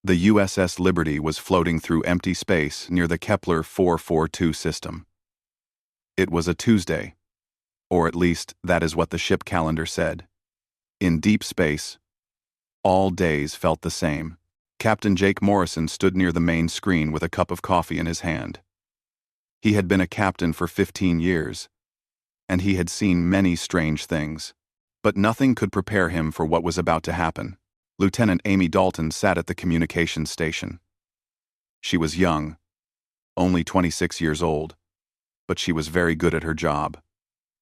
The USS Liberty was floating through empty space near the Kepler 442 system. It was a Tuesday, or at least that is what the ship calendar said. In deep space, all days felt the same. Captain Jake Morrison stood near the main screen with a cup of coffee in his hand. He had been a captain for 15 years, and he had seen many strange things. But nothing could prepare him for what was about to happen. Lieutenant Amy Dalton sat at the communications station. She was young, only 26 years old, but she was very good at her job.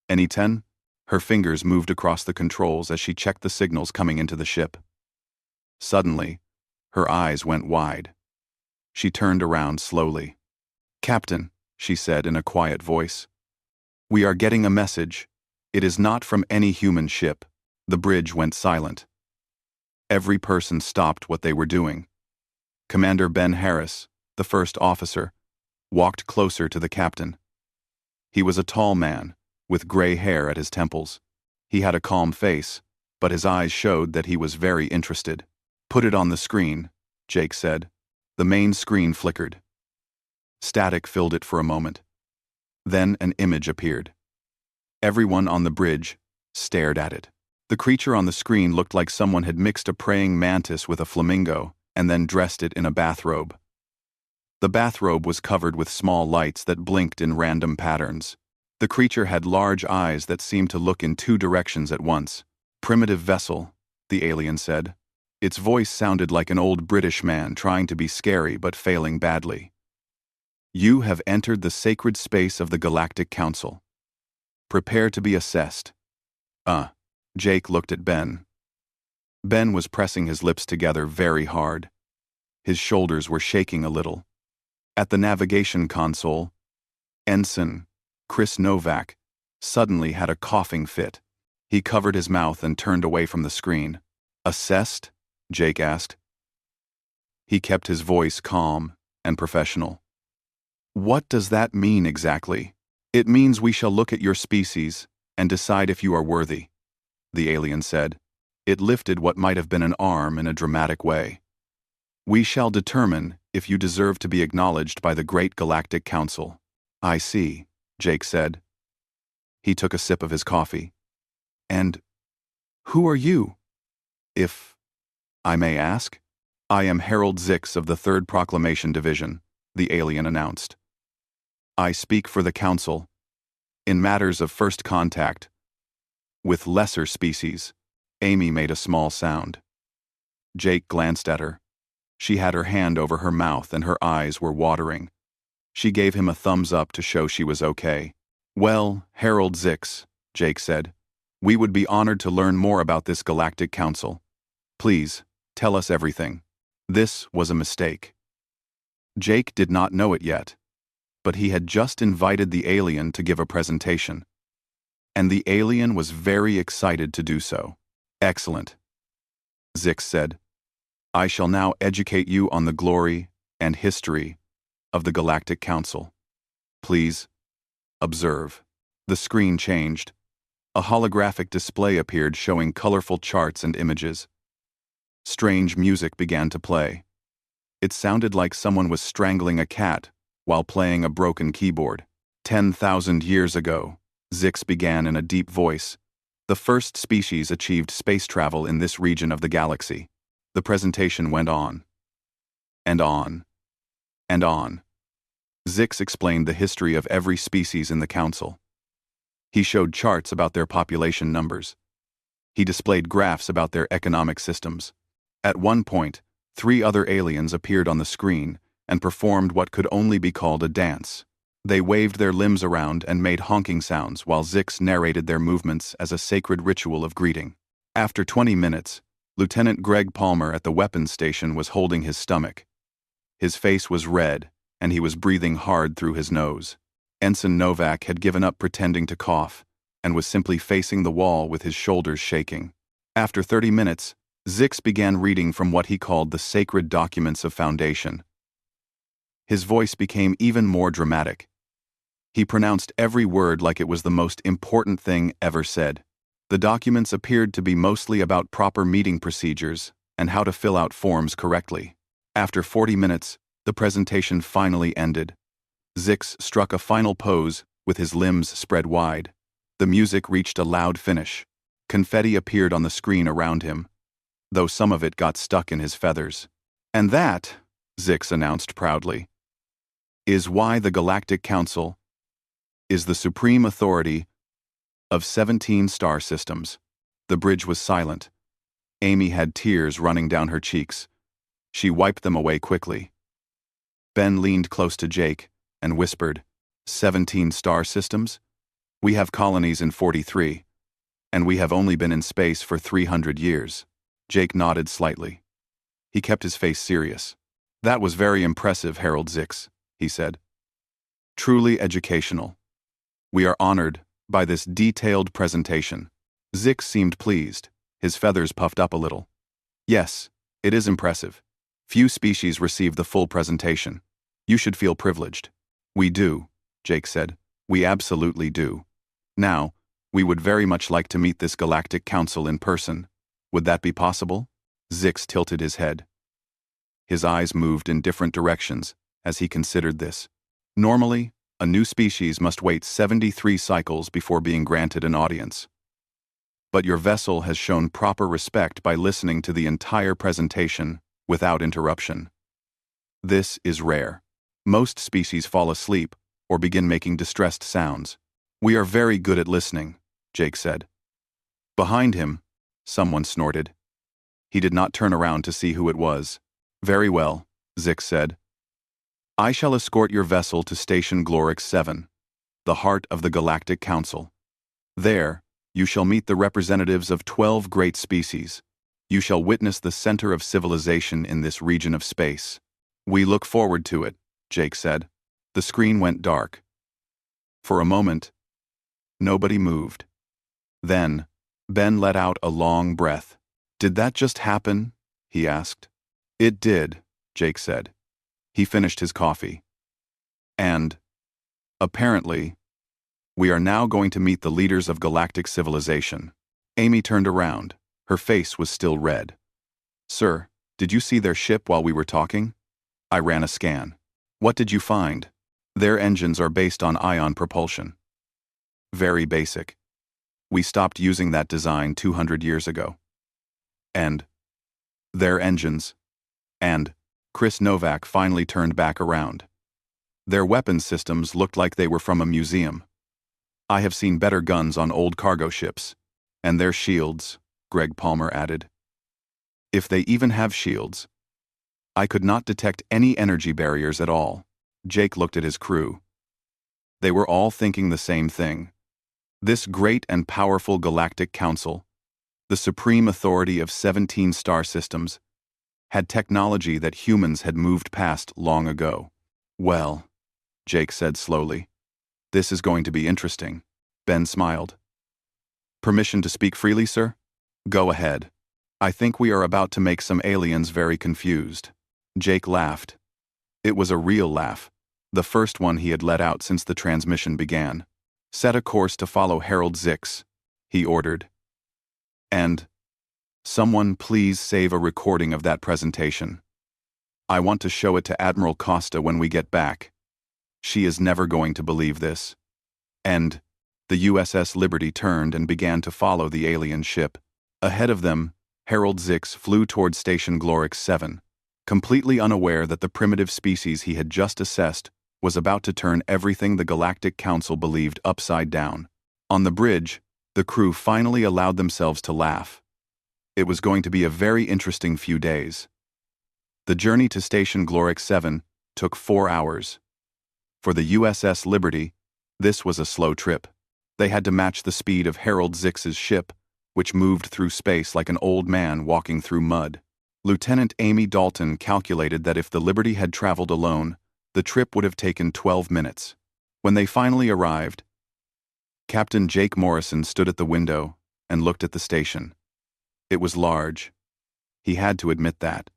Any 10? Her fingers moved across the controls as she checked the signals coming into the ship. Suddenly, her eyes went wide. She turned around slowly. "Captain," she said in a quiet voice, "we are getting a message. It is not from any human ship." The bridge went silent. Every person stopped what they were doing. Commander Ben Harris, the first officer, walked closer to the captain. He was a tall man, with gray hair at his temples. He had a calm face, but his eyes showed that he was very interested. "Put it on the screen," Jake said. The main screen flickered. Static filled it for a moment. Then an image appeared. Everyone on the bridge stared at it. The creature on the screen looked like someone had mixed a praying mantis with a flamingo and then dressed it in a bathrobe. The bathrobe was covered with small lights that blinked in random patterns. The creature had large eyes that seemed to look in two directions at once. "Primitive vessel," the alien said. Its voice sounded like an old British man trying to be scary but failing badly. "You have entered the sacred space of the Galactic Council. Prepare to be assessed." Jake looked at Ben. Ben was pressing his lips together very hard. His shoulders were shaking a little. At the navigation console, Ensign Chris Novak suddenly had a coughing fit. He covered his mouth and turned away from the screen. "Assessed?" Jake asked. He kept his voice calm and professional. "What does that mean exactly?" "It means we shall look at your species and decide if you are worthy," the alien said. It lifted what might have been an arm in a dramatic way. "We shall determine if you deserve to be acknowledged by the Great Galactic Council." "I see," Jake said. He took a sip of his coffee. "And who are you, if I may ask?" "I am Harold Zix of the 3rd Proclamation Division," the alien announced. "I speak for the Council in matters of first contact with lesser species." Amy made a small sound. Jake glanced at her. She had her hand over her mouth and her eyes were watering. She gave him a thumbs up to show she was okay. "Well, Harold Zix," Jake said, "we would be honored to learn more about this Galactic Council. Please, tell us everything." This was a mistake. Jake did not know it yet, but he had just invited the alien to give a presentation. And the alien was very excited to do so. "Excellent," Zix said. "I shall now educate you on the glory and history of the Galactic Council. Please, observe." The screen changed. A holographic display appeared showing colorful charts and images. Strange music began to play. It sounded like someone was strangling a cat while playing a broken keyboard. 10,000 years ago, Zix began in a deep voice, the first species achieved space travel in this region of the galaxy. The presentation went on. And on. And on. Zix explained the history of every species in the Council. He showed charts about their population numbers. He displayed graphs about their economic systems. At one point, 3 other aliens appeared on the screen and performed what could only be called a dance. They waved their limbs around and made honking sounds while Zix narrated their movements as a sacred ritual of greeting. After 20 minutes, Lieutenant Greg Palmer at the weapons station was holding his stomach. His face was red, and he was breathing hard through his nose. Ensign Novak had given up pretending to cough and was simply facing the wall with his shoulders shaking. After 30 minutes, Zix began reading from what he called the sacred documents of Foundation. His voice became even more dramatic. He pronounced every word like it was the most important thing ever said. The documents appeared to be mostly about proper meeting procedures and how to fill out forms correctly. After 40 minutes, the presentation finally ended. Zix struck a final pose with his limbs spread wide. The music reached a loud finish. Confetti appeared on the screen around him, though some of it got stuck in his feathers. And that, Zix announced proudly, is why the Galactic Council is the supreme authority of 17 star systems. The bridge was silent. Amy had tears running down her cheeks. She wiped them away quickly. Ben leaned close to Jake and whispered, 17 star systems? We have colonies in 43, and we have only been in space for 300 years. Jake nodded slightly. He kept his face serious. That was very impressive, Harold Zix, he said. Truly educational. We are honored by this detailed presentation. Zix seemed pleased. His feathers puffed up a little. Yes, it is impressive. Few species receive the full presentation. You should feel privileged. We do, Jake said. We absolutely do. Now, we would very much like to meet this Galactic Council in person. Would that be possible? Zix tilted his head. His eyes moved in different directions as he considered this. Normally, a new species must wait 73 cycles before being granted an audience. But your vessel has shown proper respect by listening to the entire presentation without interruption. This is rare. Most species fall asleep or begin making distressed sounds. We are very good at listening, Jake said. Behind him, someone snorted. He did not turn around to see who it was. Very well, Zix said. I shall escort your vessel to Station Glorix 7, the heart of the Galactic Council. There, you shall meet the representatives of 12 great species. You shall witness the center of civilization in this region of space. We look forward to it, Jake said. The screen went dark. For a moment, nobody moved. Then, Ben let out a long breath. Did that just happen? He asked. It did, Jake said. He finished his coffee. And, apparently, we are now going to meet the leaders of galactic civilization. Amy turned around. Her face was still red. Sir, did you see their ship while we were talking? I ran a scan. What did you find? Their engines are based on ion propulsion. Very basic. We stopped using that design 200 years ago. And their engines. And Chris Novak finally turned back around. Their weapons systems looked like they were from a museum. I have seen better guns on old cargo ships. And their shields, Greg Palmer added. If they even have shields. I could not detect any energy barriers at all. Jake looked at his crew. They were all thinking the same thing. This great and powerful Galactic Council, the supreme authority of 17 star systems, had technology that humans had moved past long ago. Well, Jake said slowly, this is going to be interesting. Ben smiled. Permission to speak freely, sir? Go ahead. I think we are about to make some aliens very confused. Jake laughed. It was a real laugh, the first one he had let out since the transmission began. Set a course to follow Harold Zix, he ordered. And, someone please save a recording of that presentation. I want to show it to Admiral Costa when we get back. She is never going to believe this. And, the USS Liberty turned and began to follow the alien ship. Ahead of them, Harold Zix flew toward Station Glorix 7, completely unaware that the primitive species he had just assessed was about to turn everything the Galactic Council believed upside down. On the bridge, the crew finally allowed themselves to laugh. It was going to be a very interesting few days. The journey to Station Glorix 7 took 4 hours. For the USS Liberty, this was a slow trip. They had to match the speed of Harold Zix's ship, which moved through space like an old man walking through mud. Lieutenant Amy Dalton calculated that if the Liberty had traveled alone, the trip would have taken 12 minutes. When they finally arrived, Captain Jake Morrison stood at the window and looked at the station. It was large. He had to admit that.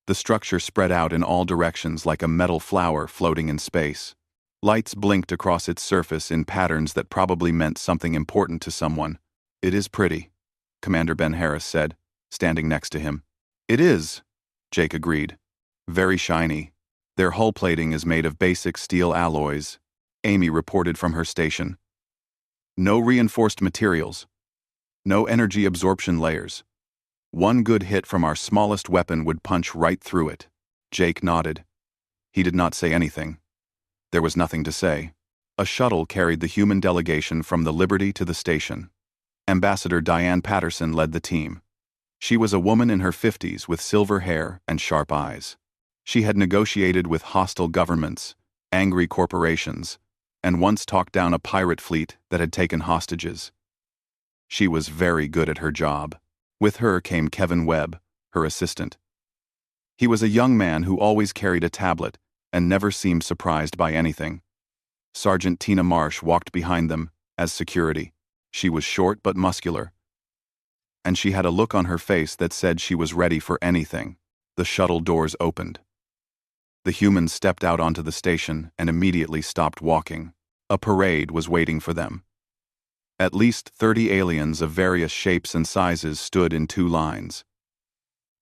The structure spread out in all directions like a metal flower floating in space. Lights blinked across its surface in patterns that probably meant something important to someone. It is pretty, Commander Ben Harris said, standing next to him. It is, Jake agreed. Very shiny. Their hull plating is made of basic steel alloys, Amy reported from her station. No reinforced materials. No energy absorption layers. One good hit from our smallest weapon would punch right through it. Jake nodded. He did not say anything. There was nothing to say. A shuttle carried the human delegation from the Liberty to the station. Ambassador Diane Patterson led the team. She was a woman in her 50s with silver hair and sharp eyes. She had negotiated with hostile governments, angry corporations, and once talked down a pirate fleet that had taken hostages. She was very good at her job. With her came Kevin Webb, her assistant. He was a young man who always carried a tablet and never seemed surprised by anything. Sergeant Tina Marsh walked behind them as security. She was short but muscular, and she had a look on her face that said she was ready for anything. The shuttle doors opened. The humans stepped out onto the station and immediately stopped walking. A parade was waiting for them. At least 30 aliens of various shapes and sizes stood in 2 lines.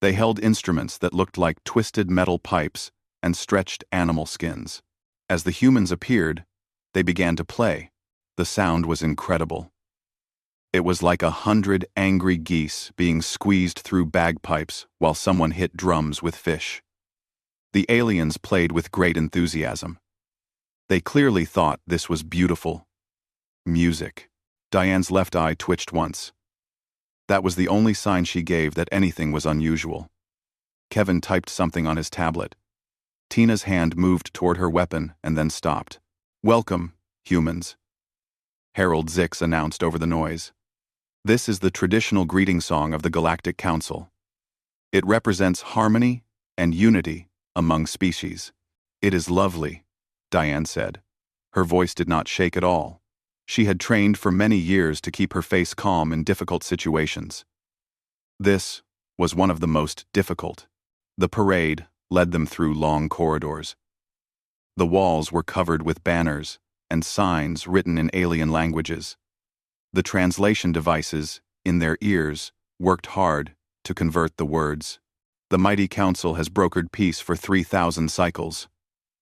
They held instruments that looked like twisted metal pipes and stretched animal skins. As the humans appeared, they began to play. The sound was incredible. It was like 100 angry geese being squeezed through bagpipes while someone hit drums with fish. The aliens played with great enthusiasm. They clearly thought this was beautiful. Music. Diane's left eye twitched once. That was the only sign she gave that anything was unusual. Kevin typed something on his tablet. Tina's hand moved toward her weapon and then stopped. "Welcome, humans," Harold Zix announced over the noise. "This is the traditional greeting song of the Galactic Council. It represents harmony and unity among species." "It is lovely," Diane said. Her voice did not shake at all. She had trained for many years to keep her face calm in difficult situations. This was one of the most difficult. The parade led them through long corridors. The walls were covered with banners and signs written in alien languages. The translation devices, in their ears, worked hard to convert the words. "The mighty council has brokered peace for 3,000 cycles,"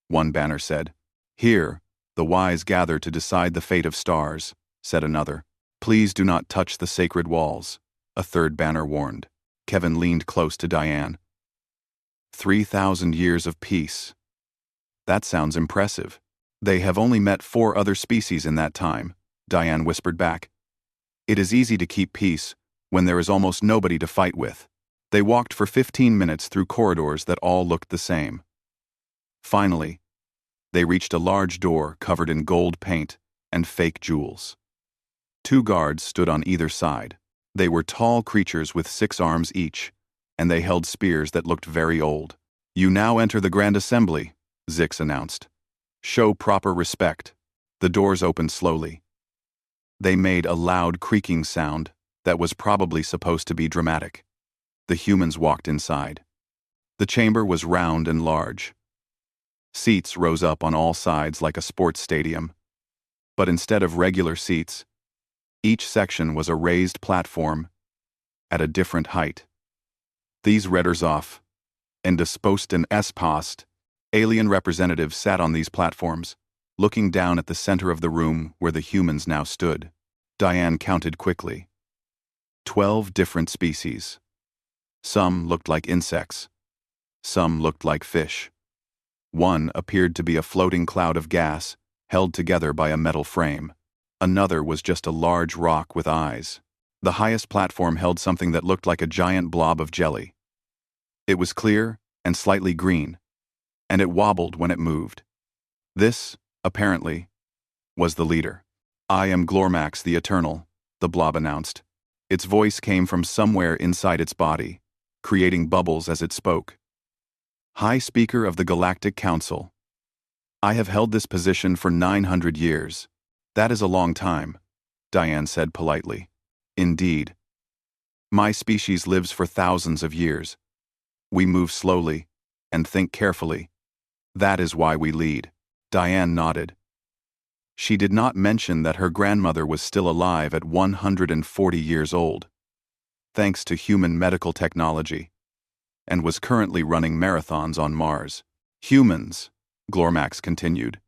one banner said. "Here, the wise gather to decide the fate of stars," said another. "Please do not touch the sacred walls," a third banner warned. Kevin leaned close to Diane. 3,000 years of peace. That sounds impressive. "They have only met 4 other species in that time," Diane whispered back. "It is easy to keep peace when there is almost nobody to fight with." They walked for 15 minutes through corridors that all looked the same. Finally, they reached a large door covered in gold paint and fake jewels. 2 guards stood on either side. They were tall creatures with 6 arms each, and they held spears that looked very old. "You now enter the Grand Assembly," Zix announced. "Show proper respect." The doors opened slowly. They made a loud creaking sound that was probably supposed to be dramatic. The humans walked inside. The chamber was round and large. Seats rose up on all sides like a sports stadium. But instead of regular seats, each section was a raised platform at a different height. These redders off, and disposed in S-post, alien representatives sat on these platforms, looking down at the center of the room where the humans now stood. Diane counted quickly. 12 different species. Some looked like insects. Some looked like fish. One appeared to be a floating cloud of gas, held together by a metal frame. Another was just a large rock with eyes. The highest platform held something that looked like a giant blob of jelly. It was clear and slightly green, and it wobbled when it moved. This, apparently, was the leader. "I am Glormax the Eternal," the blob announced. Its voice came from somewhere inside its body, creating bubbles as it spoke. "High Speaker of the Galactic Council. I have held this position for 900 years. That is a long time," Diane said politely. "Indeed. My species lives for thousands of years. We move slowly and think carefully. That is why we lead." Diane nodded. She did not mention that her grandmother was still alive at 140 years old. Thanks to human medical technology. and was currently running marathons on Mars. Humans, Glormax continued.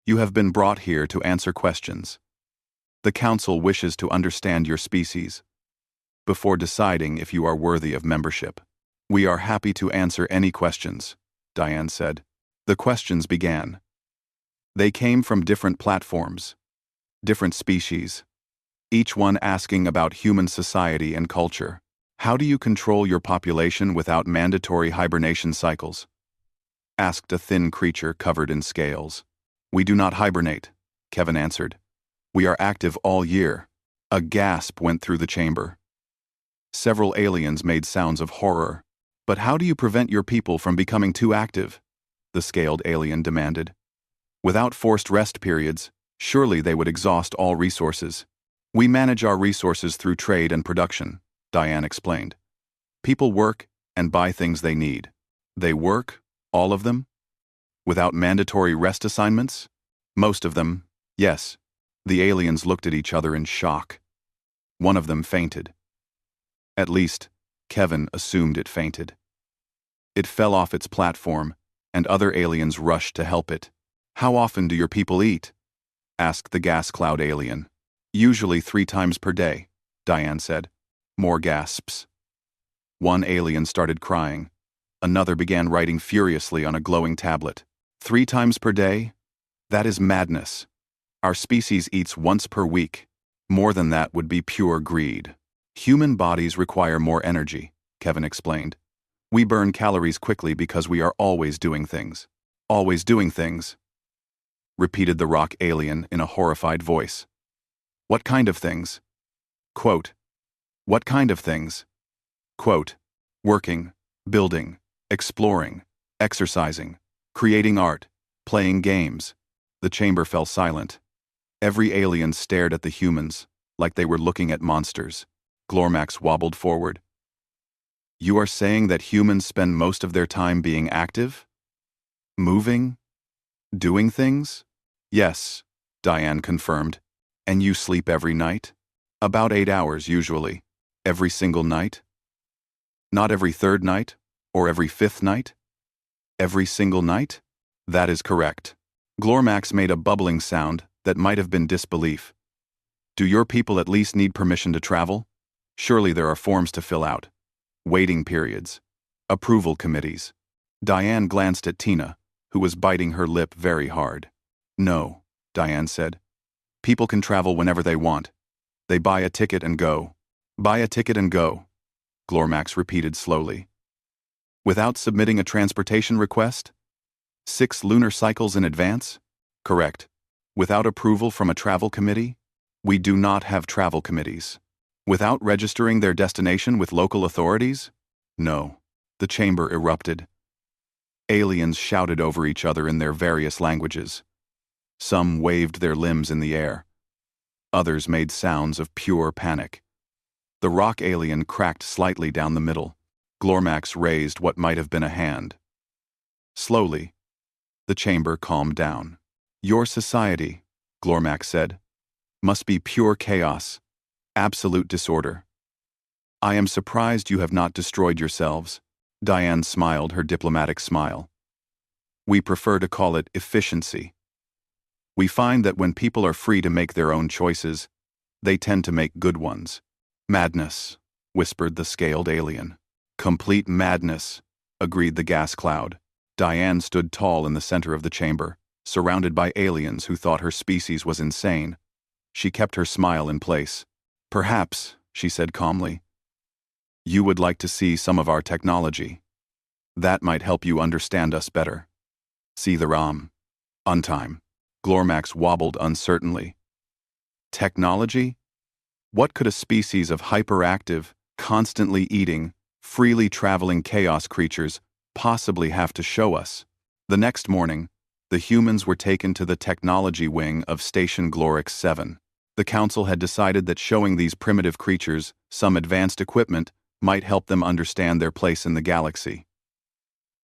You have been brought here to answer questions. The Council wishes to understand your species before deciding if you are worthy of membership. We are happy to answer any questions, Diane said. The questions began. They came from different platforms, different species, each one asking about human society and culture. How do you control your population without mandatory hibernation cycles? Asked a thin creature covered in scales. We do not hibernate, Kevin answered. We are active all year. A gasp went through the chamber. Several aliens made sounds of horror. But how do you prevent your people from becoming too active? The scaled alien demanded. Without forced rest periods, surely they would exhaust all resources. We manage our resources through trade and production, Diane explained. People work and buy things they need. They work, all of them? Without mandatory rest assignments? Most of them, yes. The aliens looked at each other in shock. One of them fainted. At least, Kevin assumed it fainted. It fell off its platform, and other aliens rushed to help it. How often do your people eat? Asked the gas cloud alien. Usually 3 times per day, Diane said. More gasps. One alien started crying. Another began writing furiously on a glowing tablet. 3 times per day? That is madness. Our species eats once per week. More than that would be pure greed. Human bodies require more energy, Kevin explained. We burn calories quickly because we are always doing things. Always doing things, repeated the rock alien in a horrified voice. What kind of things? Quote, what kind of things? Quote, working, building, exploring, exercising, creating art, playing games. The chamber fell silent. Every alien stared at the humans, like they were looking at monsters. Glormax wobbled forward. You are saying that humans spend most of their time being active? Moving? Doing things? Yes, Diane confirmed. And you sleep every night? About 8 hours, usually. Every single night? Not every 3rd night? Or every 5th night? Every single night? That is correct. Glormax made a bubbling sound that might have been disbelief. Do your people at least need permission to travel? Surely there are forms to fill out. Waiting periods. Approval committees. Diane glanced at Tina, who was biting her lip very hard. No, Diane said. People can travel whenever they want. They buy a ticket and go. Buy a ticket and go, Glormax repeated slowly. Without submitting a transportation request? 6 lunar cycles in advance? Correct. Without approval from a travel committee? We do not have travel committees. Without registering their destination with local authorities? No. The chamber erupted. Aliens shouted over each other in their various languages. Some waved their limbs in the air. Others made sounds of pure panic. The rock alien cracked slightly down the middle. Glormax raised what might have been a hand. Slowly, the chamber calmed down. Your society, Glormax said, must be pure chaos, absolute disorder. I am surprised you have not destroyed yourselves. Diane smiled her diplomatic smile. We prefer to call it efficiency. We find that when people are free to make their own choices, they tend to make good ones. Madness, whispered the scaled alien. Complete madness, agreed the gas cloud. Diane stood tall in the center of the chamber, surrounded by aliens who thought her species was insane. She kept her smile in place. Perhaps, she said calmly, you would like to see some of our technology. That might help you understand us better. See the ROM. Untime. Glormax wobbled uncertainly. Technology? What could a species of hyperactive, constantly eating, freely traveling chaos creatures possibly have to show us? The next morning, the humans were taken to the technology wing of Station Glorix 7. The council had decided that showing these primitive creatures some advanced equipment might help them understand their place in the galaxy.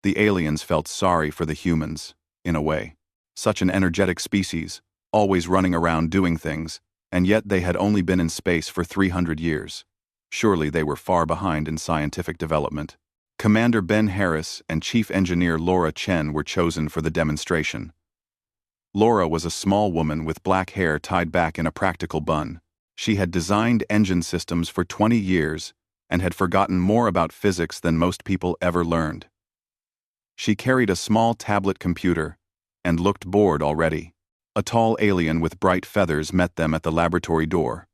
The aliens felt sorry for the humans, in a way. Such an energetic species, always running around doing things, and yet they had only been in space for 300 years. Surely they were far behind in scientific development. Commander Ben Harris and Chief Engineer Laura Chen were chosen for the demonstration. Laura was a small woman with black hair tied back in a practical bun. She had designed engine systems for 20 years and had forgotten more about physics than most people ever learned. She carried a small tablet computer and looked bored already. A tall alien with bright feathers met them at the laboratory door.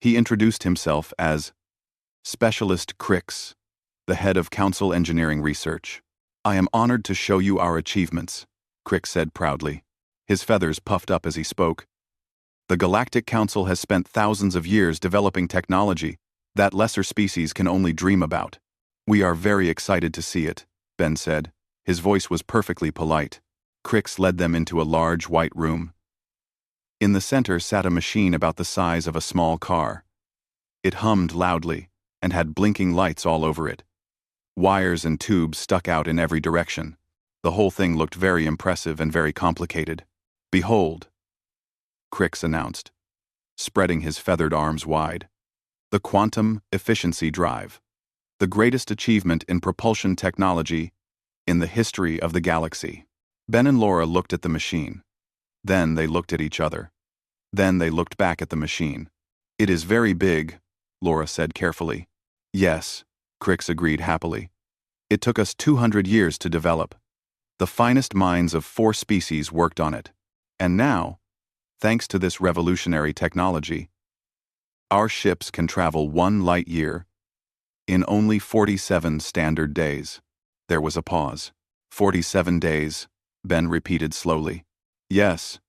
He introduced himself as Specialist Crix, the head of Council Engineering Research. "I am honored to show you our achievements," Crix said proudly. His feathers puffed up as he spoke. "The Galactic Council has spent thousands of years developing technology that lesser species can only dream about. We are very excited to see it," Ben said. His voice was perfectly polite. Crix led them into a large white room. In the center sat a machine about the size of a small car. It hummed loudly and had blinking lights all over it. Wires and tubes stuck out in every direction. The whole thing looked very impressive and very complicated. "Behold," Crix announced, spreading his feathered arms wide. "The quantum efficiency drive, the greatest achievement in propulsion technology in the history of the galaxy." Ben and Laura looked at the machine. Then they looked at each other. Then they looked back at the machine. "It is very big," Laura said carefully. "Yes," Crix agreed happily. "It took us 200 years to develop. The finest minds of 4 species worked on it. And now, thanks to this revolutionary technology, our ships can travel 1 light year in only 47 standard days." There was a pause. 47 days, Ben repeated slowly. "Yes.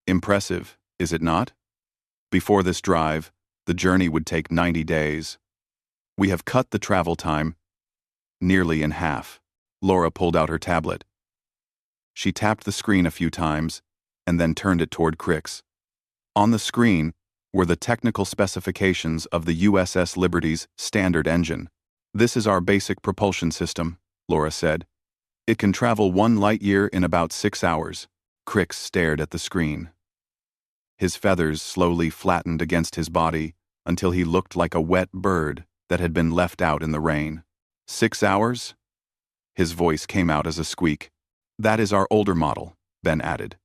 Impressive, is it not? Before this drive, the journey would take 90 days. We have cut the travel time nearly in half." Laura pulled out her tablet. She tapped the screen a few times and then turned it toward Crix. On the screen were the technical specifications of the USS Liberty's standard engine. "This is our basic propulsion system," Laura said. "It can travel 1 light year in about 6 hours. Crix stared at the screen. His feathers slowly flattened against his body until he looked like a wet bird that had been left out in the rain. 6 hours? His voice came out as a squeak. "That is our older model," Ben added.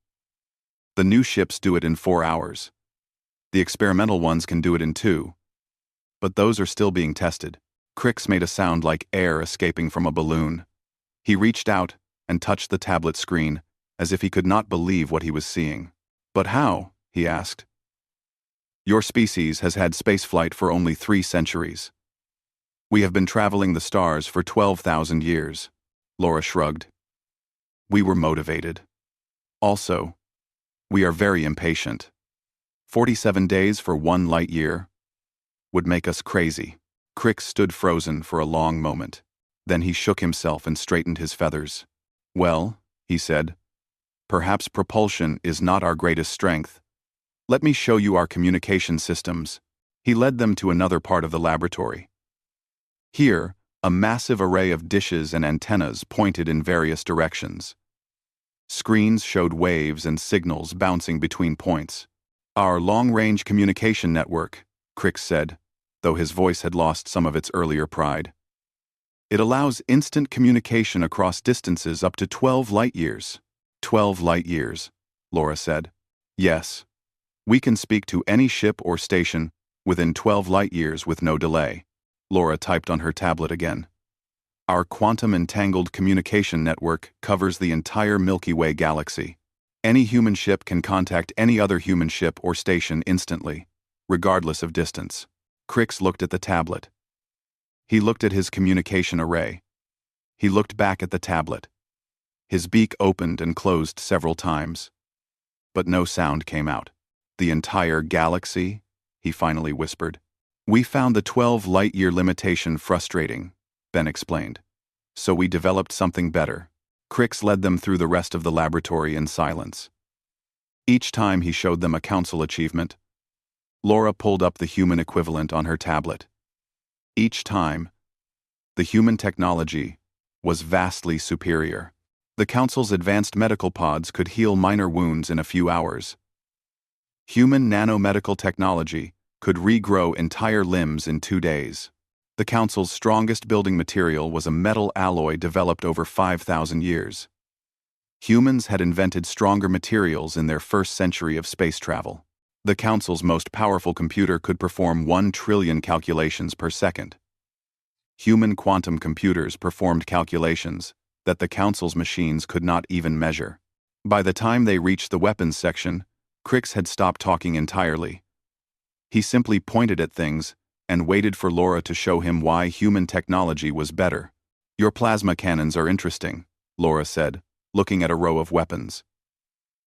"The new ships do it in 4 hours. The experimental ones can do it in 2. But those are still being tested." Crix made a sound like air escaping from a balloon. He reached out and touched the tablet screen, as if he could not believe what he was seeing. "But how?" he asked. "Your species has had spaceflight for only 3 centuries. We have been traveling the stars for 12,000 years." Laura shrugged. "We were motivated. Also, we are very impatient. 47 days for 1 light year would make us crazy." Crix stood frozen for a long moment. Then he shook himself and straightened his feathers. "Well," he said, "perhaps propulsion is not our greatest strength. Let me show you our communication systems." He led them to another part of the laboratory. Here, a massive array of dishes and antennas pointed in various directions. Screens showed waves and signals bouncing between points. "Our long-range communication network," Crix said, though his voice had lost some of its earlier pride. "It allows instant communication across distances up to 12 light years." 12 light years, Laura said. "Yes. We can speak to any ship or station within 12 light years with no delay." Laura typed on her tablet again. "Our quantum-entangled communication network covers the entire Milky Way galaxy. Any human ship can contact any other human ship or station instantly, regardless of distance." Crix looked at the tablet. He looked at his communication array. He looked back at the tablet. His beak opened and closed several times. But no sound came out. "The entire galaxy?" he finally whispered. "We found the 12 light-year limitation frustrating," Ben explained. "So we developed something better." Crix led them through the rest of the laboratory in silence. Each time he showed them a council achievement, Laura pulled up the human equivalent on her tablet. Each time, the human technology was vastly superior. The Council's advanced medical pods could heal minor wounds in a few hours. Human nanomedical technology could regrow entire limbs in 2 days. The Council's strongest building material was a metal alloy developed over 5,000 years. Humans had invented stronger materials in their first century of space travel. The Council's most powerful computer could perform 1 trillion calculations per second. Human quantum computers performed calculations that the Council's machines could not even measure. By the time they reached the weapons section, Crix had stopped talking entirely. He simply pointed at things and waited for Laura to show him why human technology was better. "Your plasma cannons are interesting," Laura said, looking at a row of weapons.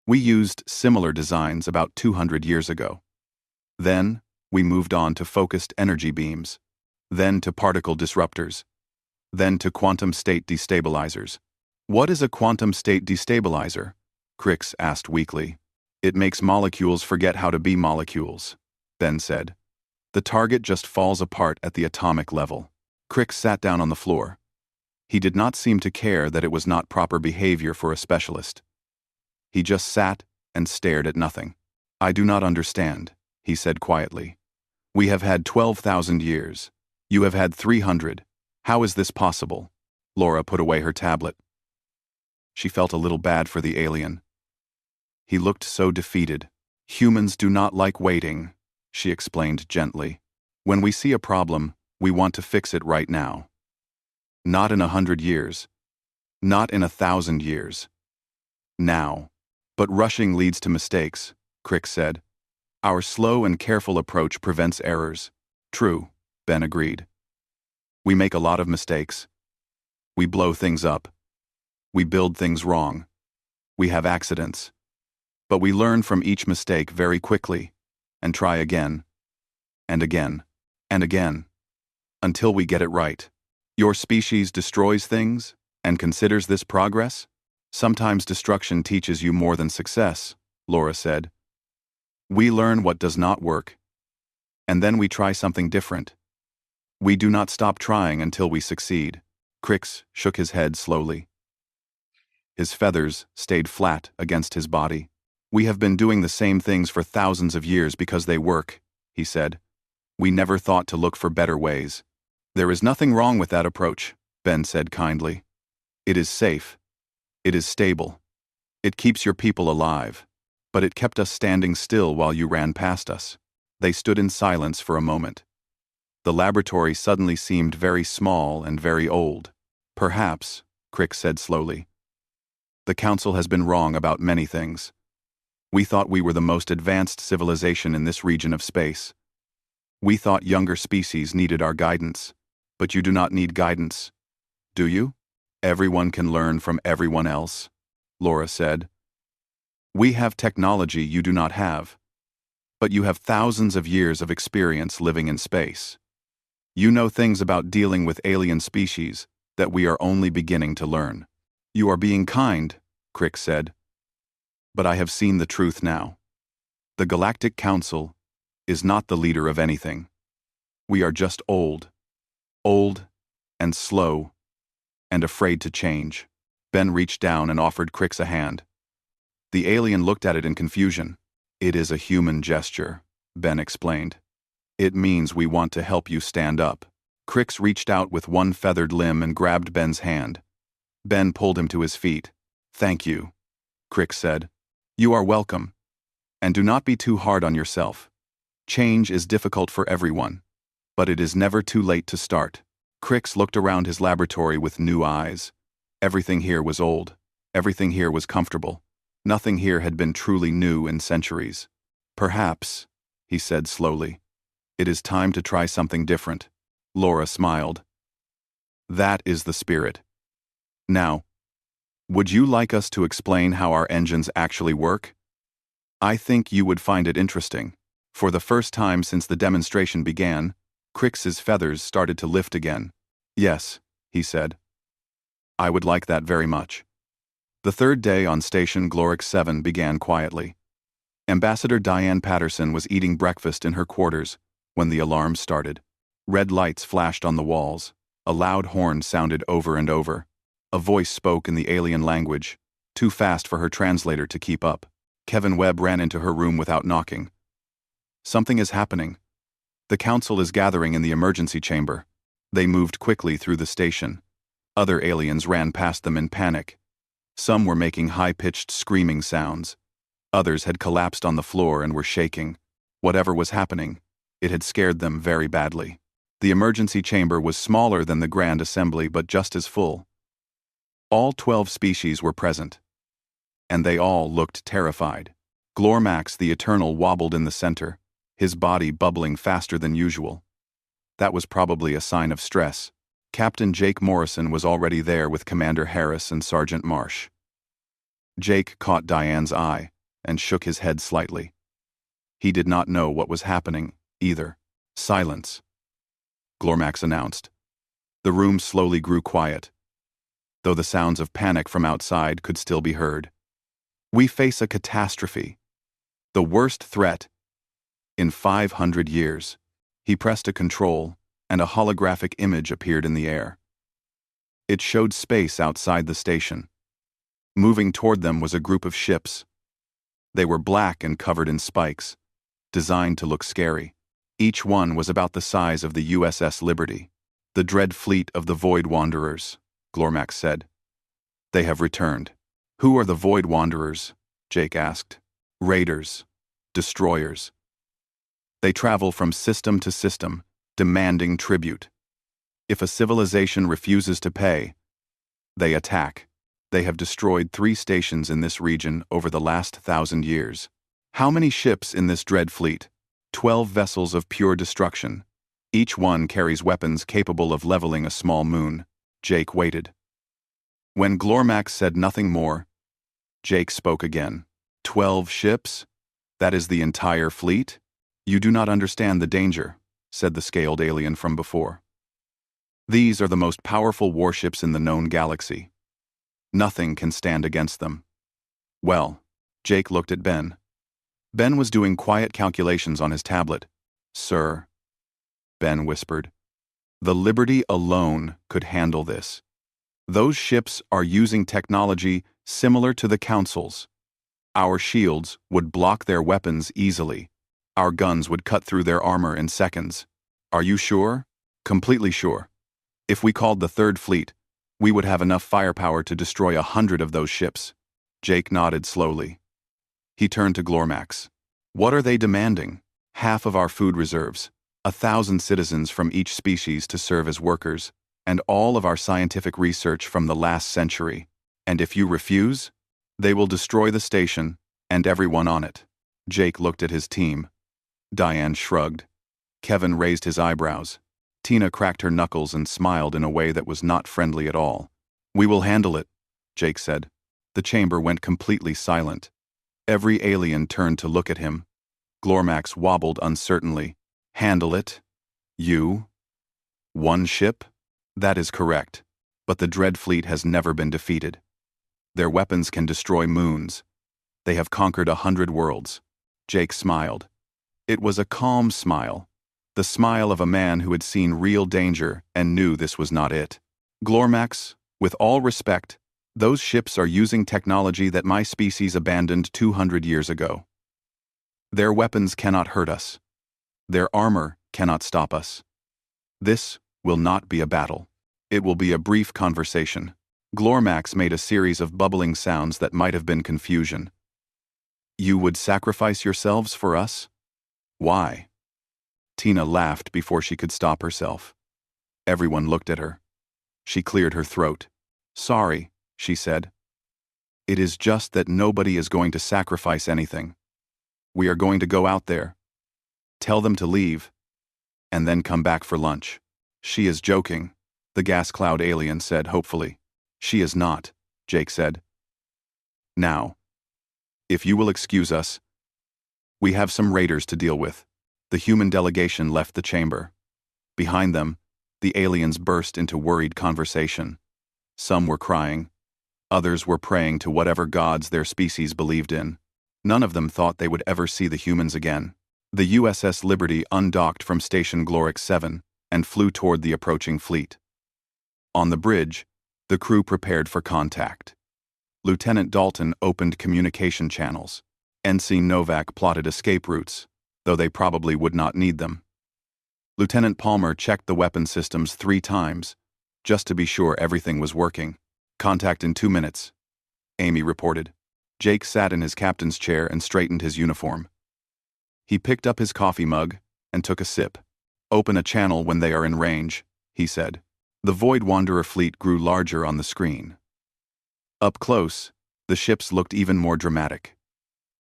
"We used similar designs about 200 years ago. Then, we moved on to focused energy beams, then to particle disruptors, then to quantum state destabilizers." "What is a quantum state destabilizer?" Crix asked weakly. "It makes molecules forget how to be molecules," Ben said. "The target just falls apart at the atomic level." Crix sat down on the floor. He did not seem to care that it was not proper behavior for a specialist. He just sat and stared at nothing. "I do not understand," he said quietly. "We have had 12,000 years. You have had 300. How is this possible?" Laura put away her tablet. She felt a little bad for the alien. He looked so defeated. "Humans do not like waiting," she explained gently. "When we see a problem, we want to fix it right now. Not in 100 years. Not in 1,000 years. Now." "But rushing leads to mistakes," Crix said. "Our slow and careful approach prevents errors." "True," Ben agreed. "We make a lot of mistakes. We blow things up. We build things wrong. We have accidents. But we learn from each mistake very quickly, and try again, and again, and again, until we get it right. Your species destroys things and considers this progress? Sometimes destruction teaches you more than success," Laura said. "We learn what does not work, and then we try something different. We do not stop trying until we succeed." Crix shook his head slowly. His feathers stayed flat against his body. "We have been doing the same things for thousands of years because they work," he said. "We never thought to look for better ways." "There is nothing wrong with that approach," Ben said kindly. "It is safe. It is stable. It keeps your people alive. But it kept us standing still while you ran past us." They stood in silence for a moment. The laboratory suddenly seemed very small and very old. "Perhaps," Crix said slowly, "the Council has been wrong about many things. We thought we were the most advanced civilization in this region of space. We thought younger species needed our guidance. But you do not need guidance, do you? Everyone can learn from everyone else," Laura said. "We have technology you do not have. But you have thousands of years of experience living in space. You know things about dealing with alien species that we are only beginning to learn." "You are being kind," Crix said. "But I have seen the truth now. The Galactic Council is not the leader of anything. We are just old and slow, and afraid to change." Ben reached down and offered Crix a hand. The alien looked at it in confusion. "It is a human gesture," Ben explained. "It means we want to help you stand up." Crix reached out with one feathered limb and grabbed Ben's hand. Ben pulled him to his feet. "Thank you," Crix said. "You are welcome. And do not be too hard on yourself. Change is difficult for everyone, but it is never too late to start." Crix looked around his laboratory with new eyes. Everything here was old. Everything here was comfortable. Nothing here had been truly new in centuries. "Perhaps," he said slowly, "it is time to try something different." Laura smiled. "That is the spirit. Now, would you like us to explain how our engines actually work? I think you would find it interesting." For the first time since the demonstration began, Crix's feathers started to lift again. "Yes," he said. "I would like that very much." The third day on Station Glorix 7 began quietly. Ambassador Diane Patterson was eating breakfast in her quarters when the alarm started. Red lights flashed on the walls. A loud horn sounded over and over. A voice spoke in the alien language, too fast for her translator to keep up. Kevin Webb ran into her room without knocking. "Something is happening. The Council is gathering in the emergency chamber." They moved quickly through the station. Other aliens ran past them in panic. Some were making high-pitched screaming sounds. Others had collapsed on the floor and were shaking. Whatever was happening, it had scared them very badly. The emergency chamber was smaller than the grand assembly but just as full. All 12 species were present, and they all looked terrified. Glormax the Eternal wobbled in the center, his body bubbling faster than usual. That was probably a sign of stress. Captain Jake Morrison was already there with Commander Harris and Sergeant Marsh. Jake caught Diane's eye and shook his head slightly. He did not know what was happening, either. Silence, Glormax announced. The room slowly grew quiet, though the sounds of panic from outside could still be heard. We face a catastrophe. The worst threat in 500 years. He pressed a control, and a holographic image appeared in the air. It showed space outside the station. Moving toward them was a group of ships. They were black and covered in spikes, designed to look scary. Each one was about the size of the USS Liberty. The dread fleet of the Void Wanderers, Glormax said. They have returned. Who are the Void Wanderers? Jake asked. Raiders. Destroyers. They travel from system to system, demanding tribute. If a civilization refuses to pay, they attack. They have destroyed 3 stations in this region over the last 1,000 years. How many ships in this dread fleet? 12 vessels of pure destruction. Each one carries weapons capable of leveling a small moon. Jake waited. When Glormax said nothing more, Jake spoke again. 12 ships? That is the entire fleet? You do not understand the danger, said the scaled alien from before. These are the most powerful warships in the known galaxy. Nothing can stand against them. Well, Jake looked at Ben. Ben was doing quiet calculations on his tablet. Sir, Ben whispered, the Liberty alone could handle this. Those ships are using technology similar to the Council's. Our shields would block their weapons easily. Our guns would cut through their armor in seconds. Are you sure? Completely sure. If we called the Third Fleet, we would have enough firepower to destroy 100 of those ships. Jake nodded slowly. He turned to Glormax. What are they demanding? Half of our food reserves, 1,000 citizens from each species to serve as workers, and all of our scientific research from the last century. And if you refuse, they will destroy the station and everyone on it. Jake looked at his team. Diane shrugged. Kevin raised his eyebrows. Tina cracked her knuckles and smiled in a way that was not friendly at all. We will handle it, Jake said. The chamber went completely silent. Every alien turned to look at him. Glormax wobbled uncertainly. Handle it? You? One ship? That is correct. But the Dread Fleet has never been defeated. Their weapons can destroy moons. They have conquered 100 worlds. Jake smiled. It was a calm smile. The smile of a man who had seen real danger and knew this was not it. Glormax, with all respect, those ships are using technology that my species abandoned 200 years ago. Their weapons cannot hurt us. Their armor cannot stop us. This will not be a battle. It will be a brief conversation. Glormax made a series of bubbling sounds that might have been confusion. You would sacrifice yourselves for us? Why? Tina laughed before she could stop herself. Everyone looked at her. She cleared her throat. Sorry, she said. It is just that nobody is going to sacrifice anything. We are going to go out there, tell them to leave, and then come back for lunch. She is joking, the gas cloud alien said hopefully. She is not, Jake said. Now, if you will excuse us, we have some raiders to deal with. The human delegation left the chamber. Behind them, the aliens burst into worried conversation. Some were crying. Others were praying to whatever gods their species believed in. None of them thought they would ever see the humans again. The USS Liberty undocked from Station Glorix 7 and flew toward the approaching fleet. On the bridge, the crew prepared for contact. Lieutenant Dalton opened communication channels. Ensign Novak plotted escape routes, though they probably would not need them. Lieutenant Palmer checked the weapon systems 3 times, just to be sure everything was working. Contact in 2 minutes, Amy reported. Jake sat in his captain's chair and straightened his uniform. He picked up his coffee mug and took a sip. Open a channel when they are in range, he said. The Void Wanderer fleet grew larger on the screen. Up close, the ships looked even more dramatic.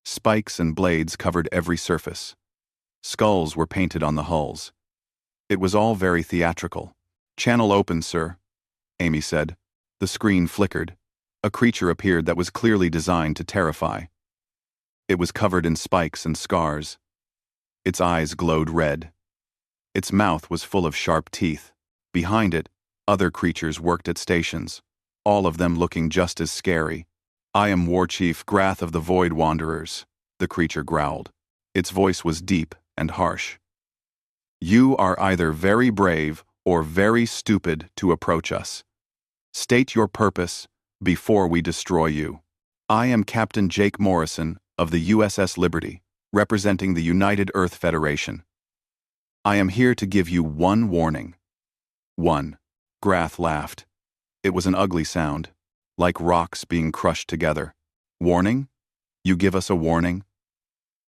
Spikes and blades covered every surface. Skulls were painted on the hulls. It was all very theatrical. Channel open, sir, Amy said. The screen flickered. A creature appeared that was clearly designed to terrify. It was covered in spikes and scars. Its eyes glowed red. Its mouth was full of sharp teeth. Behind it, other creatures worked at stations, all of them looking just as scary. I am War Chief Grath of the Void Wanderers, the creature growled. Its voice was deep and harsh. You are either very brave or very stupid to approach us. State your purpose before we destroy you. I am Captain Jake Morrison of the USS Liberty, representing the United Earth Federation. I am here to give you one warning. 1. Grath laughed. It was an ugly sound, like rocks being crushed together. Warning? You give us a warning?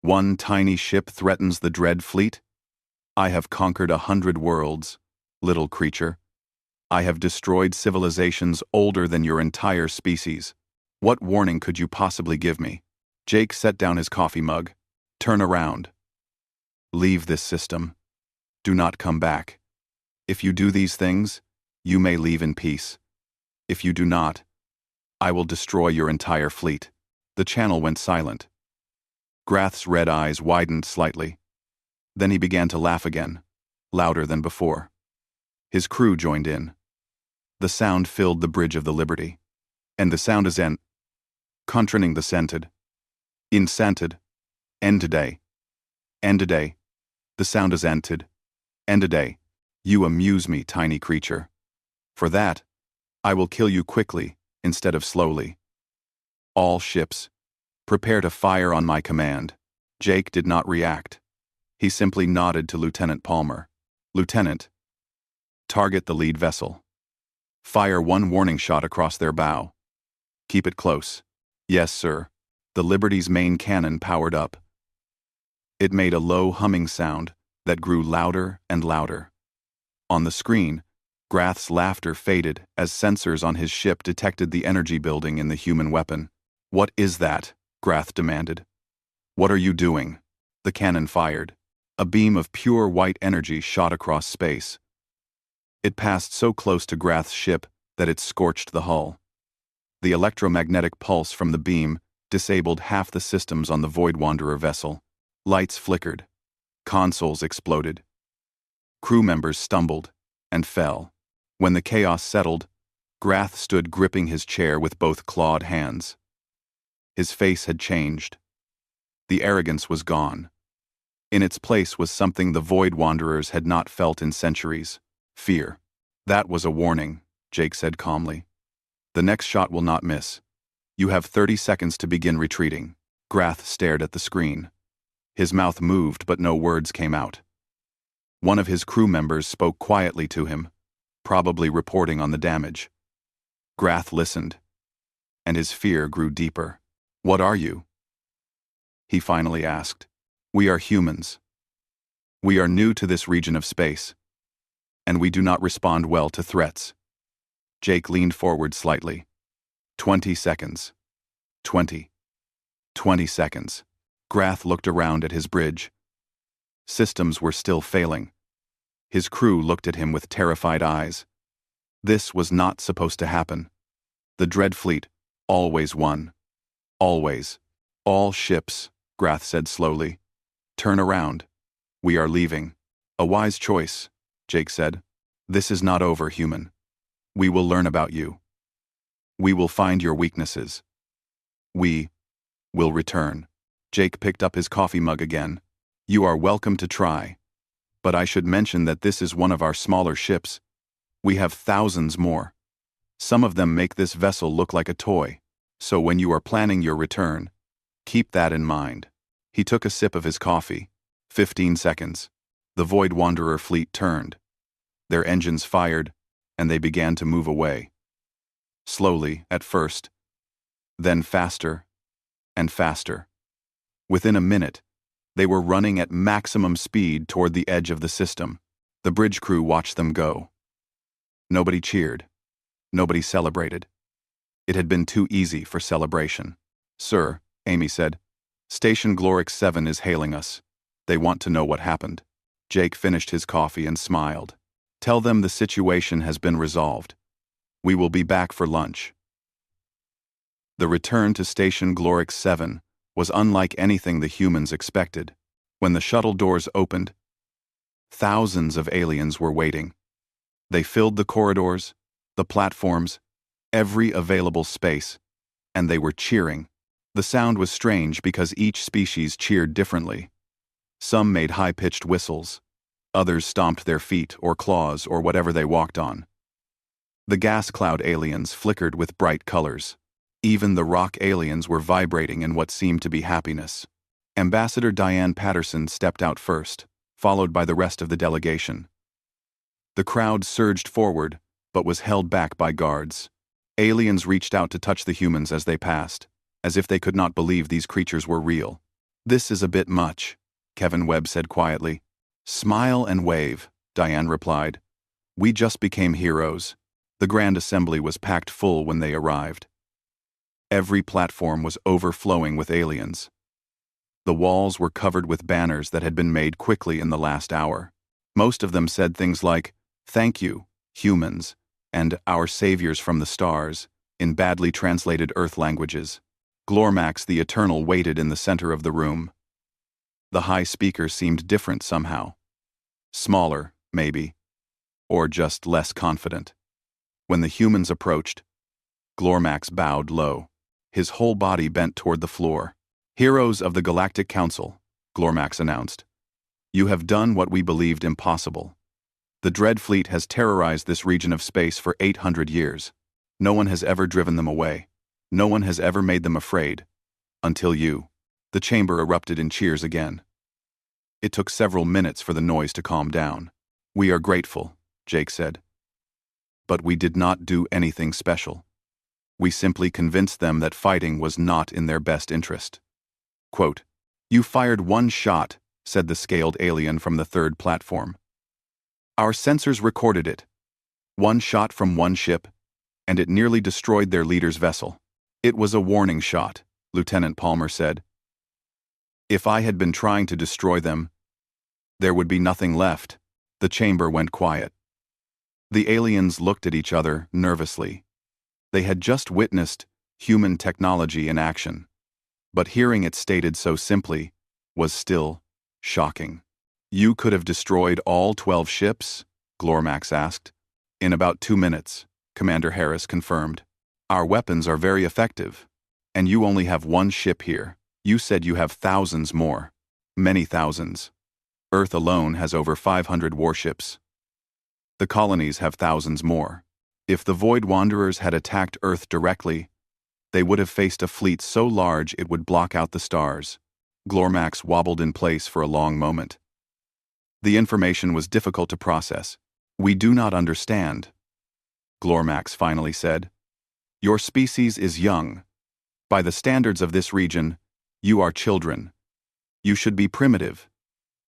One tiny ship threatens the dread fleet? I have conquered 100 worlds, little creature. I have destroyed civilizations older than your entire species. What warning could you possibly give me? Jake set down his coffee mug. Turn around. Leave this system. Do not come back. If you do these things, you may leave in peace. If you do not, I will destroy your entire fleet. The channel went silent. Grath's red eyes widened slightly. Then he began to laugh again, louder than before. His crew joined in. The sound filled the bridge of the Liberty. And the sound is contraning the scented. Incented. End-a-day. End-a-day. The sound is ented. End-a-day. You amuse me, tiny creature. For that, I will kill you quickly instead of slowly. All ships, prepare to fire on my command. Jake did not react. He simply nodded to Lieutenant Palmer. Lieutenant, target the lead vessel. Fire one warning shot across their bow. Keep it close. Yes, sir. The Liberty's main cannon powered up. It made a low humming sound that grew louder and louder. On the screen, Grath's laughter faded as sensors on his ship detected the energy building in the human weapon. What is that? Grath demanded. What are you doing? The cannon fired. A beam of pure white energy shot across space. It passed so close to Grath's ship that it scorched the hull. The electromagnetic pulse from the beam disabled half the systems on the Void Wanderer vessel. Lights flickered. Consoles exploded. Crew members stumbled and fell. When the chaos settled, Grath stood gripping his chair with both clawed hands. His face had changed. The arrogance was gone. In its place was something the Void Wanderers had not felt in centuries: fear. That was a warning, Jake said calmly. The next shot will not miss. You have 30 seconds to begin retreating. Grath stared at the screen. His mouth moved, but no words came out. One of his crew members spoke quietly to him, probably reporting on the damage. Grath listened, and his fear grew deeper. What are you? He finally asked. We are humans. We are new to this region of space, and we do not respond well to threats. Jake leaned forward slightly. 20 seconds. 20 seconds. Grath looked around at his bridge. Systems were still failing. His crew looked at him with terrified eyes. This was not supposed to happen. The Dread Fleet always won. Always. All ships, Grath said slowly. Turn around. We are leaving. A wise choice, Jake said. This is not over, human. We will learn about you. We will find your weaknesses. We will return. Jake picked up his coffee mug again. You are welcome to try. But I should mention that this is one of our smaller ships. We have thousands more. Some of them make this vessel look like a toy. So when you are planning your return, keep that in mind. He took a sip of his coffee. 15 seconds. The Void Wanderer fleet turned. Their engines fired, and they began to move away. Slowly, at first, then faster and faster. Within a minute, they were running at maximum speed toward the edge of the system. The bridge crew watched them go. Nobody cheered. Nobody celebrated. It had been too easy for celebration. "Sir," Amy said, "Station Glorix 7 is hailing us. They want to know what happened." Jake finished his coffee and smiled. "Tell them the situation has been resolved. We will be back for lunch." The return to Station Glorix 7 was unlike anything the humans expected. When the shuttle doors opened, thousands of aliens were waiting. They filled the corridors, the platforms, every available space, and they were cheering. The sound was strange because each species cheered differently. Some made high-pitched whistles. Others stomped their feet or claws or whatever they walked on. The gas cloud aliens flickered with bright colors. Even the rock aliens were vibrating in what seemed to be happiness. Ambassador Diane Patterson stepped out first, followed by the rest of the delegation. The crowd surged forward, but was held back by guards. Aliens reached out to touch the humans as they passed, as if they could not believe these creatures were real. "This is a bit much," Kevin Webb said quietly. "Smile and wave," Diane replied. "We just became heroes." The Grand Assembly was packed full when they arrived. Every platform was overflowing with aliens. The walls were covered with banners that had been made quickly in the last hour. Most of them said things like, "Thank you, humans," and "Our saviors from the stars," in badly translated Earth languages. Glormax the Eternal waited in the center of the room. The high speaker seemed different somehow. Smaller, maybe, or just less confident. When the humans approached, Glormax bowed low. His whole body bent toward the floor. "Heroes of the Galactic Council," Glormax announced. "You have done what we believed impossible. The Dread Fleet has terrorized this region of space for 800 years. No one has ever driven them away. No one has ever made them afraid. Until you." The chamber erupted in cheers again. It took several minutes for the noise to calm down. "We are grateful," Jake said. "But we did not do anything special. We simply convinced them that fighting was not in their best interest." Quote, "You fired one shot," said the scaled alien from the third platform. "Our sensors recorded it. One shot from one ship, and it nearly destroyed their leader's vessel." "It was a warning shot," Lieutenant Palmer said. "If I had been trying to destroy them, there would be nothing left." The chamber went quiet. The aliens looked at each other nervously. They had just witnessed human technology in action, but hearing it stated so simply was still shocking. "You could have destroyed all 12 ships?" Glormax asked. "In about 2 minutes," Commander Harris confirmed. "Our weapons are very effective, and you only have one ship here. You said you have thousands more. Many thousands. Earth alone has over 500 warships. The colonies have thousands more. If the Void Wanderers had attacked Earth directly, they would have faced a fleet so large it would block out the stars." Glormax wobbled in place for a long moment. The information was difficult to process. "We do not understand," Glormax finally said. "Your species is young. By the standards of this region, you are children. You should be primitive.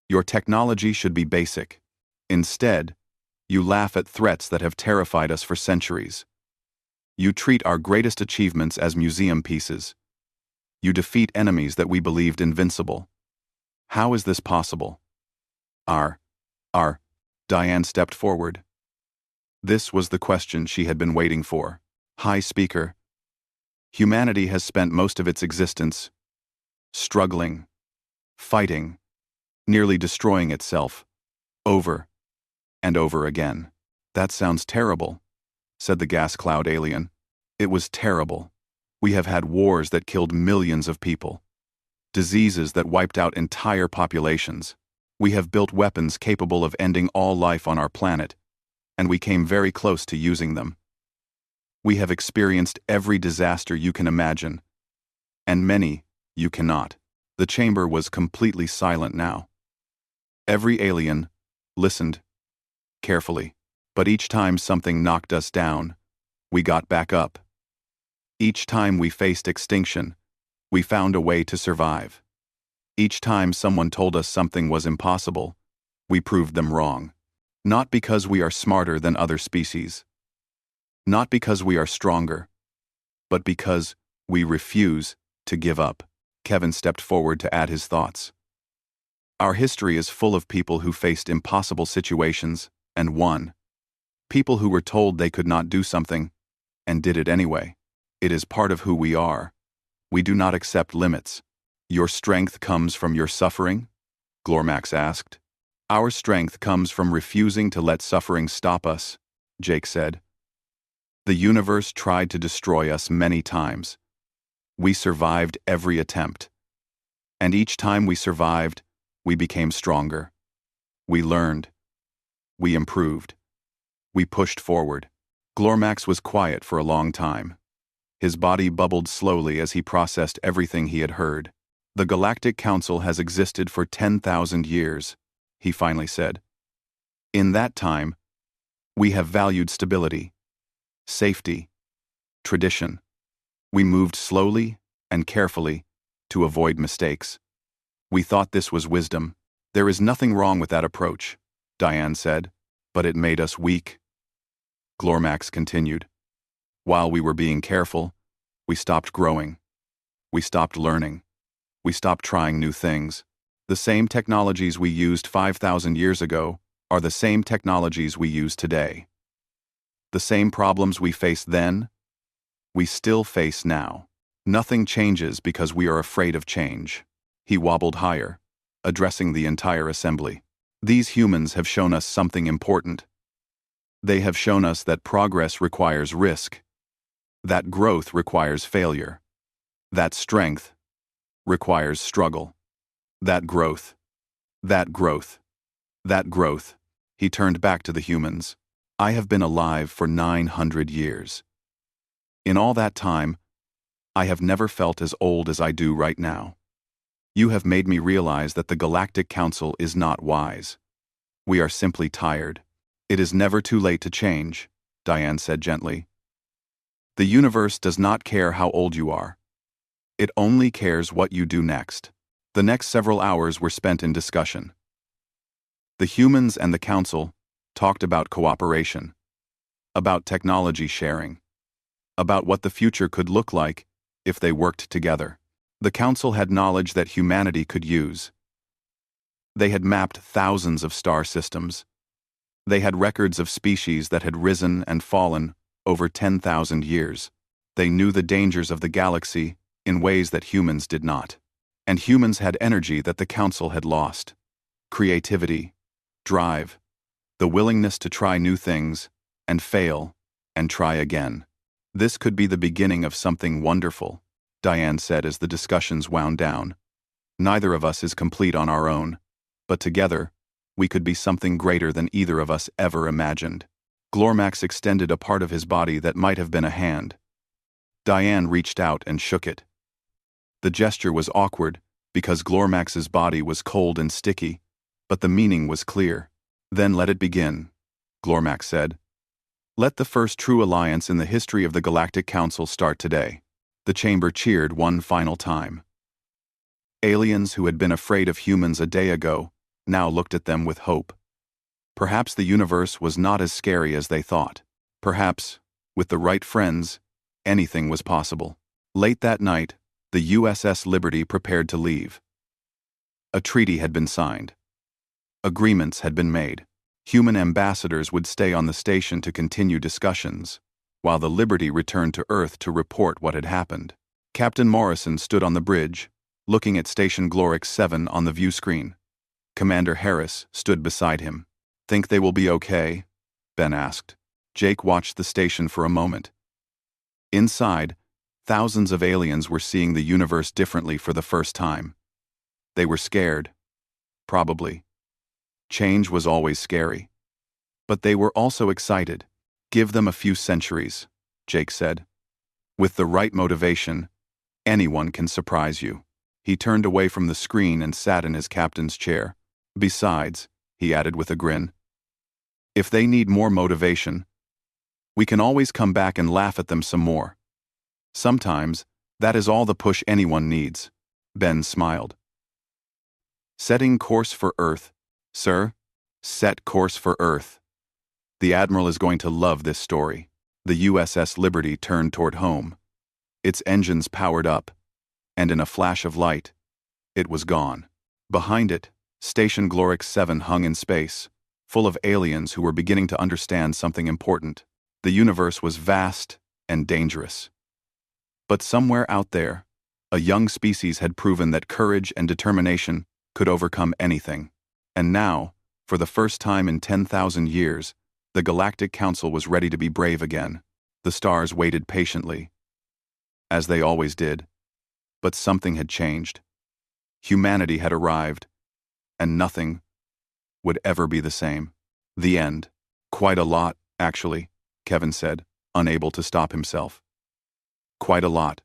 Your technology should be basic. Instead, you laugh at threats that have terrified us for centuries. You treat our greatest achievements as museum pieces. You defeat enemies that we believed invincible. How is this possible?" Our, Diane stepped forward. This was the question she had been waiting for. "High Speaker, humanity has spent most of its existence struggling, fighting, nearly destroying itself, over and over again." "That sounds terrible," said the gas cloud alien. "It was terrible. We have had wars that killed millions of people, diseases that wiped out entire populations. We have built weapons capable of ending all life on our planet, and we came very close to using them. We have experienced every disaster you can imagine, and many you cannot." The chamber was completely silent now. Every alien listened, carefully. But each time something knocked us down, we got back up. Each time we faced extinction, we found a way to survive. Each time someone told us something was impossible, we proved them wrong. Not because we are smarter than other species. Not because we are stronger. But because we refuse to give up. Kevin stepped forward to add his thoughts. Our history is full of people who faced impossible situations and won. People who were told they could not do something and did it anyway. It is part of who we are. We do not accept limits. Your strength comes from your suffering? Glormax asked. Our strength comes from refusing to let suffering stop us, Jake said. The universe tried to destroy us many times. We survived every attempt. And each time we survived, we became stronger. We learned. We improved. We pushed forward. Glormax was quiet for a long time. His body bubbled slowly as he processed everything he had heard. The Galactic Council has existed for 10,000 years, he finally said. In that time, we have valued stability, safety, tradition. We moved slowly and carefully to avoid mistakes. We thought this was wisdom. There is nothing wrong with that approach, Diane said, but it made us weak. Glormax continued. While we were being careful, we stopped growing. We stopped learning. We stopped trying new things. The same technologies we used 5,000 years ago are the same technologies we use today. The same problems we faced then, we still face now. Nothing changes because we are afraid of change. He wobbled higher, addressing the entire assembly. These humans have shown us something important. They have shown us that progress requires risk, that growth requires failure, that strength requires struggle, that growth. He turned back to the humans. I have been alive for 900 years. In all that time, I have never felt as old as I do right now. You have made me realize that the Galactic Council is not wise. We are simply tired. It is never too late to change, Diane said gently. The universe does not care how old you are. It only cares what you do next. The next several hours were spent in discussion. The humans and the council talked about cooperation, about technology sharing, about what the future could look like if they worked together. The council had knowledge that humanity could use. They had mapped thousands of star systems. They had records of species that had risen and fallen over 10,000 years. They knew the dangers of the galaxy in ways that humans did not. And humans had energy that the council had lost. Creativity, drive, the willingness to try new things, and fail, and try again. This could be the beginning of something wonderful, Diane said as the discussions wound down. Neither of us is complete on our own, but together, we could be something greater than either of us ever imagined. Glormax extended a part of his body that might have been a hand. Diane reached out and shook it. The gesture was awkward because Glormax's body was cold and sticky, but the meaning was clear. Then let it begin, Glormax said. Let the first true alliance in the history of the Galactic Council start today. The chamber cheered one final time. Aliens who had been afraid of humans a day ago now looked at them with hope. Perhaps the universe was not as scary as they thought. Perhaps, with the right friends, anything was possible. Late that night, the USS Liberty prepared to leave. A treaty had been signed. Agreements had been made. Human ambassadors would stay on the station to continue discussions, while the Liberty returned to Earth to report what had happened. Captain Morrison stood on the bridge, looking at Station Glorix 7 on the view screen. Commander Harris stood beside him. Think they will be okay? Ben asked. Jake watched the station for a moment. Inside, thousands of aliens were seeing the universe differently for the first time. They were scared. Probably. Change was always scary. But they were also excited. Give them a few centuries, Jake said. With the right motivation, anyone can surprise you. He turned away from the screen and sat in his captain's chair. Besides, he added with a grin. If they need more motivation, we can always come back and laugh at them some more. Sometimes, that is all the push anyone needs. Ben smiled. Setting course for Earth, sir. Set course for Earth. The Admiral is going to love this story. The USS Liberty turned toward home. Its engines powered up, and in a flash of light, it was gone. Behind it, Station Glorix 7 hung in space, full of aliens who were beginning to understand something important. The universe was vast and dangerous. But somewhere out there, a young species had proven that courage and determination could overcome anything. And now, for the first time in 10,000 years, the Galactic Council was ready to be brave again. The stars waited patiently, as they always did. But something had changed. Humanity had arrived, and nothing would ever be the same. The end. Quite a lot, actually, Kevin said, unable to stop himself. Quite a lot.